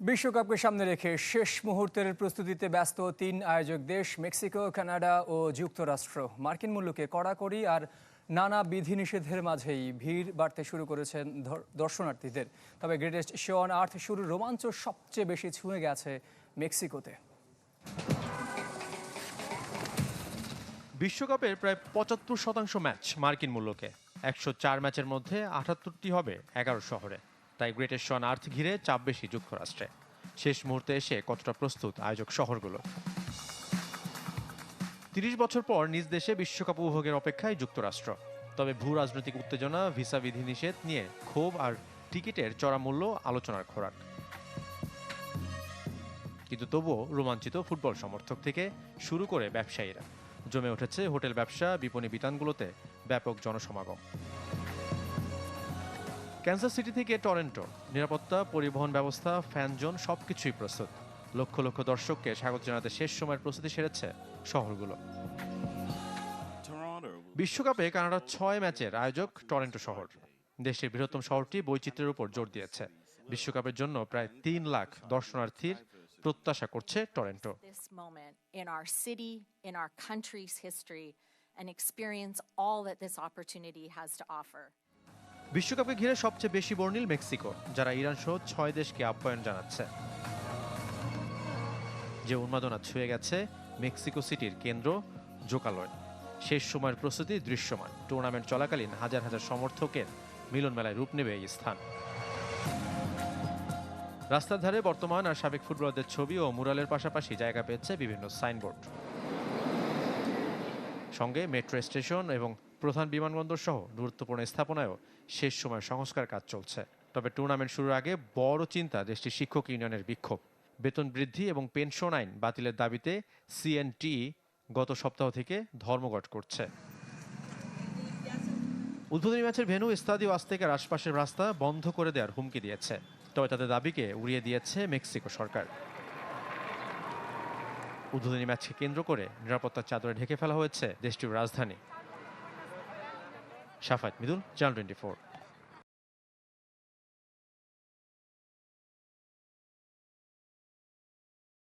বিশ্বকাপকে সামনে রেখে শেষ মুহূর্তের প্রস্তুতিতে ব্যস্ত তিন আয়োজক দেশ মেক্সিকো, কানাডা ও যুক্তরাষ্ট্র। মার্কিন মূল্যকে কড়াকড়ি আর নানা বিধিনিষেধের মাঝেই ভিড় বাড়তে শুরু করেছেন দর্শনার্থীদের। তবে গ্রেটেস্ট শো অন আর্থ শুরুর রোমাঞ্চ সবচেয়ে বেশি ছুঁয়ে গেছে মেক্সিকোতে। বিশ্বকাপের প্রায় ৭৫% ম্যাচ মার্কিন মূল্যকে। ১০৪ ম্যাচের মধ্যে ৭৮টি হবে ১১ শহরে। তাই গ্রেটেস্ট শো অন আর্থ ঘিরে চাপ বেশি যুক্তরাষ্ট্রে। শেষ মুহূর্তে এসে কতটা প্রস্তুত আয়োজক শহরগুলো? ৩০ বছর পর নিজ দেশে বিশ্বকাপ উপভোগের অপেক্ষায় যুক্তরাষ্ট্র। তবে ভূ রাজনৈতিক উত্তেজনা, ভিসা বিধিনিষেধ নিয়ে ক্ষোভ আর টিকিটের চড়া মূল্য আলোচনার খোরাক। কিন্তু তবুও রোমাঞ্চিত ফুটবল সমর্থক থেকে শুরু করে ব্যবসায়ীরা। জমে উঠেছে হোটেল ব্যবসা, বিপণী বিতানগুলোতে ব্যাপক জনসমাগম। ক্যানসাস সিটি থেকে টরন্টো, নিরাপত্তা, পরিবহন ব্যবস্থা, ফ্যান জোন সবকিছুই প্রস্তুত। লক্ষ লক্ষ দর্শককে স্বাগত জানাতে শেষ সময়ের প্রস্তুতি সেরেছে শহরগুলো। বিশ্বকাপে কানাডার ৬ ম্যাচের আয়োজক টরন্টো শহর। দেশের বৃহত্তম শহরটি বৈচিত্র্যের উপর জোর দিয়েছে। বিশ্বকাপের জন্য প্রায় ৩ লাখ দর্শনার্থীর প্রত্যাশা করছে টরন্টো। বিশ্বকাপকে ঘিরে সবচেয়ে বেশি বর্ণিল মেক্সিকো, যারা ইরান সহ ৬ দেশকে আপ্যায়ন জানাচ্ছে। যে উন্মাদনা ছুঁয়ে গেছে মেক্সিকো সিটির কেন্দ্র জোকালয়। শেষ সময়ের প্রস্তুতি দৃশ্যমান। টুর্নামেন্ট চলাকালীন হাজার হাজার সমর্থকের মিলন মেলায় রূপ নেবে এই স্থান। রাস্তার ধারে বর্তমান আর সাবেক ফুটবলারদের ছবি ও মুরালের পাশাপাশি জায়গা পেয়েছে বিভিন্ন সাইনবোর্ড। সঙ্গে মেট্রো স্টেশন এবং প্রধান বিমানবন্দর সহ গুরুত্বপূর্ণ স্থাপনায়ও শেষ সময় সংস্কার কাজ চলছে। তবে টুর্নামেন্ট শুরুর আগে বড় চিন্তা দেশটির শিক্ষক ইউনিয়নের বিক্ষোভ। বেতন বৃদ্ধি এবং পেনশন আইন বাতিলের দাবিতে সিএনটি গত সপ্তাহ থেকে ধর্মঘট করছে। উদ্বোধনী ম্যাচের ভেন্যু স্তাদিও আজতেকার আশপাশের রাস্তা বন্ধ করে দেওয়ার হুমকি দিয়েছে। তবে তাদের দাবিকে উড়িয়ে দিয়েছে মেক্সিকো সরকার। উদ্বোধনী ম্যাচকে কেন্দ্র করে নিরাপত্তার চাদরে ঢেকে ফেলা হয়েছে দেশটির রাজধানী। শাফাত মিদুল, চ্যানেল 24।